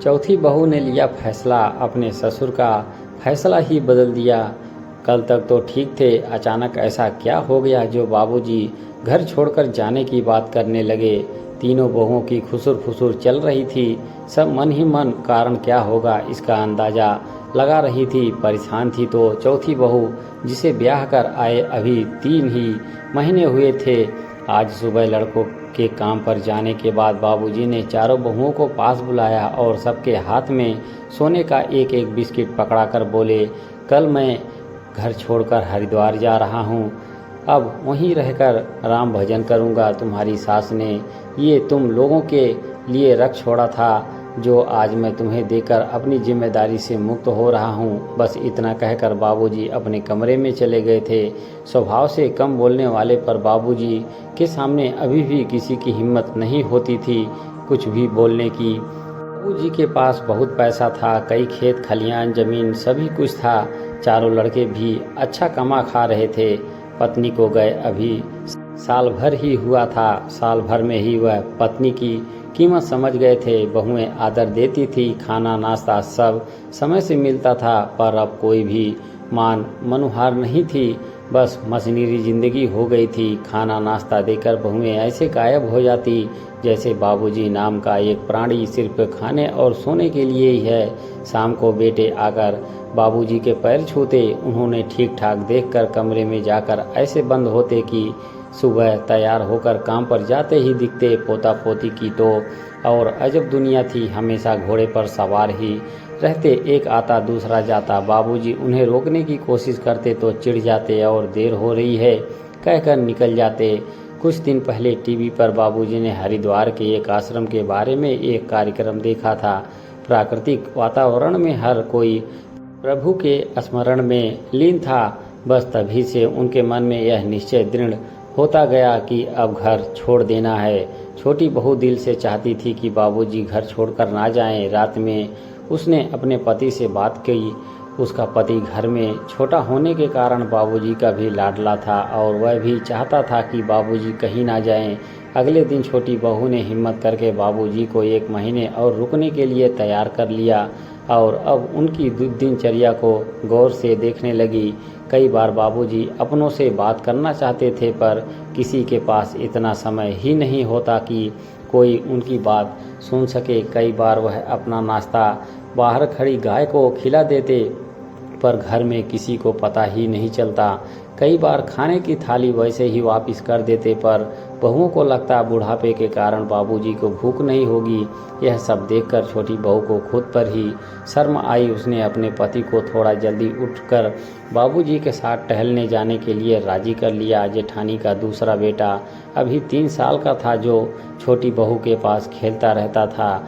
चौथी बहू ने लिया फैसला, अपने ससुर का फैसला ही बदल दिया। कल तक तो ठीक थे, अचानक ऐसा क्या हो गया जो बाबूजी घर छोड़कर जाने की बात करने लगे। तीनों बहुओं की खुसुर फुसुर चल रही थी। सब मन ही मन कारण क्या होगा इसका अंदाजा लगा रही थी। परेशान थी तो चौथी बहू, जिसे ब्याह कर आए अभी 3 ही महीने हुए थे। आज सुबह लड़कों के काम पर जाने के बाद बाबूजी ने चारों बहुओं को पास बुलाया और सबके हाथ में सोने का एक एक बिस्किट पकड़ाकर बोले, कल मैं घर छोड़कर हरिद्वार जा रहा हूँ। अब वहीं रहकर राम भजन करूँगा। तुम्हारी सास ने ये तुम लोगों के लिए रख छोड़ा था, जो आज मैं तुम्हें देकर अपनी जिम्मेदारी से मुक्त हो रहा हूँ। बस इतना कहकर बाबूजी अपने कमरे में चले गए थे। स्वभाव से कम बोलने वाले पर बाबूजी के सामने अभी भी किसी की हिम्मत नहीं होती थी कुछ भी बोलने की। बाबूजी के पास बहुत पैसा था, कई खेत खलियान जमीन सभी कुछ था। चारों लड़के भी अच्छा कमा खा रहे थे। पत्नी को गए अभी साल भर ही हुआ था। साल भर में ही वह पत्नी की कीमत समझ गए थे। बहुएं आदर देती थी, खाना नाश्ता सब समय से मिलता था। पर अब कोई भी मान मनुहार नहीं थी, बस मशीनरी जिंदगी हो गई थी। खाना नाश्ता देकर बहुएं ऐसे गायब हो जाती जैसे बाबूजी नाम का एक प्राणी सिर्फ खाने और सोने के लिए ही है। शाम को बेटे आकर बाबूजी के पैर छूते, उन्होंने ठीक ठाक देखकर कमरे में जाकर ऐसे बंद होते कि सुबह तैयार होकर काम पर जाते ही दिखते। पोता पोती की तो और अजब दुनिया थी, हमेशा घोड़े पर सवार ही रहते, एक आता दूसरा जाता। बाबूजी उन्हें रोकने की कोशिश करते तो चिढ़ जाते और देर हो रही है कहकर निकल जाते। कुछ दिन पहले टीवी पर बाबूजी ने हरिद्वार के एक आश्रम के बारे में एक कार्यक्रम देखा था। प्राकृतिक वातावरण में हर कोई प्रभु के स्मरण में लीन था। बस तभी से उनके मन में यह निश्चय दृढ़ होता गया कि अब घर छोड़ देना है। छोटी बहू दिल से चाहती थी कि बाबूजी घर छोड़कर ना जाएं। रात में उसने अपने पति से बात की। उसका पति घर में छोटा होने के कारण बाबूजी का भी लाडला था और वह भी चाहता था कि बाबूजी कहीं ना जाएं। अगले दिन छोटी बहू ने हिम्मत करके बाबूजी को 1 महीने और रुकने के लिए तैयार कर लिया और अब उनकी दिनचर्या को गौर से देखने लगी। कई बार बाबूजी अपनों से बात करना चाहते थे पर किसी के पास इतना समय ही नहीं होता कि कोई उनकी बात सुन सके। कई बार वह अपना नाश्ता बाहर खड़ी गाय को खिला देते पर घर में किसी को पता ही नहीं चलता। कई बार खाने की थाली वैसे ही वापस कर देते पर बहुओं को लगता बुढ़ापे के कारण बाबूजी को भूख नहीं होगी। यह सब देखकर छोटी बहू को खुद पर ही शर्म आई। उसने अपने पति को थोड़ा जल्दी उठकर बाबूजी के साथ टहलने जाने के लिए राजी कर लिया। जेठानी का दूसरा बेटा अभी 3 साल का था, जो छोटी बहू के पास खेलता रहता था।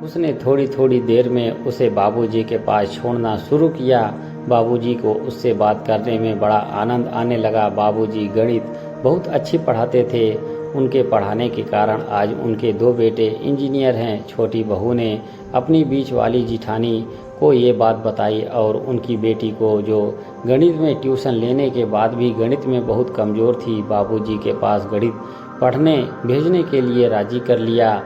उसने थोड़ी थोड़ी देर में उसे बाबूजी के पास छोड़ना शुरू किया। बाबूजी को उससे बात करने में बड़ा आनंद आने लगा। बाबूजी गणित बहुत अच्छी पढ़ाते थे। उनके पढ़ाने के कारण आज उनके 2 बेटे इंजीनियर हैं। छोटी बहू ने अपनी बीच वाली जिठानी को ये बात बताई और उनकी बेटी को, जो गणित में ट्यूशन लेने के बाद भी गणित में बहुत कमज़ोर थी, बाबूजी के पास गणित पढ़ने भेजने के लिए राजी कर लिया।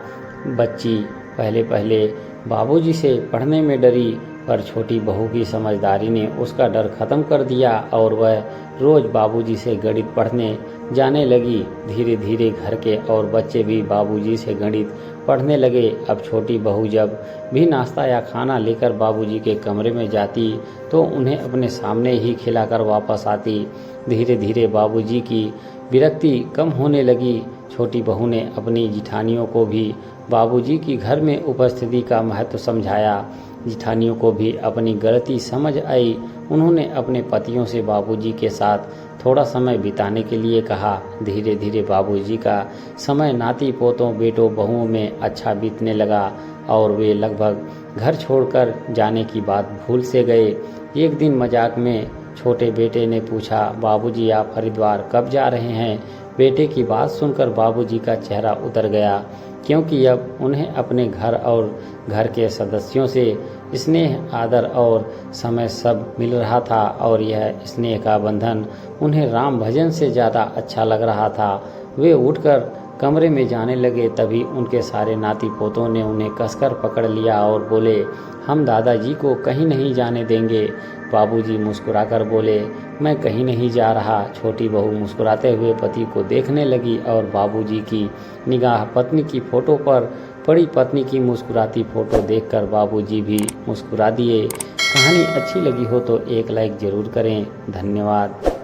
बच्ची पहले पहले बाबूजी से पढ़ने में डरी पर छोटी बहू की समझदारी ने उसका डर खत्म कर दिया और वह रोज बाबूजी से गणित पढ़ने जाने लगी। धीरे धीरे घर के और बच्चे भी बाबूजी से गणित पढ़ने लगे। अब छोटी बहू जब भी नाश्ता या खाना लेकर बाबूजी के कमरे में जाती तो उन्हें अपने सामने ही खिलाकर वापस आती। धीरे धीरे बाबूजी की विरक्ति कम होने लगी। छोटी बहू ने अपनी जिठानियों को भी बाबूजी की घर में उपस्थिति का महत्व समझाया। जिठानियों को भी अपनी गलती समझ आई। उन्होंने अपने पतियों से बाबूजी के साथ थोड़ा समय बिताने के लिए कहा। धीरे धीरे बाबूजी का समय नाती पोतों बेटों बहुओं में अच्छा बीतने लगा और वे लगभग घर छोड़कर जाने की बात भूल से गए। एक दिन मजाक में छोटे बेटे ने पूछा, बाबूजी आप हरिद्वार कब जा रहे हैं? बेटे की बात सुनकर बाबूजी का चेहरा उतर गया, क्योंकि अब उन्हें अपने घर और घर के सदस्यों से स्नेह आदर और समय सब मिल रहा था और यह स्नेह का बंधन उन्हें राम भजन से ज़्यादा अच्छा लग रहा था। वे उठकर कमरे में जाने लगे तभी उनके सारे नाती पोतों ने उन्हें कसकर पकड़ लिया और बोले, हम दादाजी को कहीं नहीं जाने देंगे। बाबूजी मुस्कुराकर बोले, मैं कहीं नहीं जा रहा। छोटी बहू मुस्कुराते हुए पति को देखने लगी और बाबूजी की निगाह पत्नी की फ़ोटो पर पड़ी। पत्नी की मुस्कुराती फ़ोटो देखकर बाबूजी भी मुस्कुरा दिए। कहानी अच्छी लगी हो तो एक लाइक ज़रूर करें। धन्यवाद।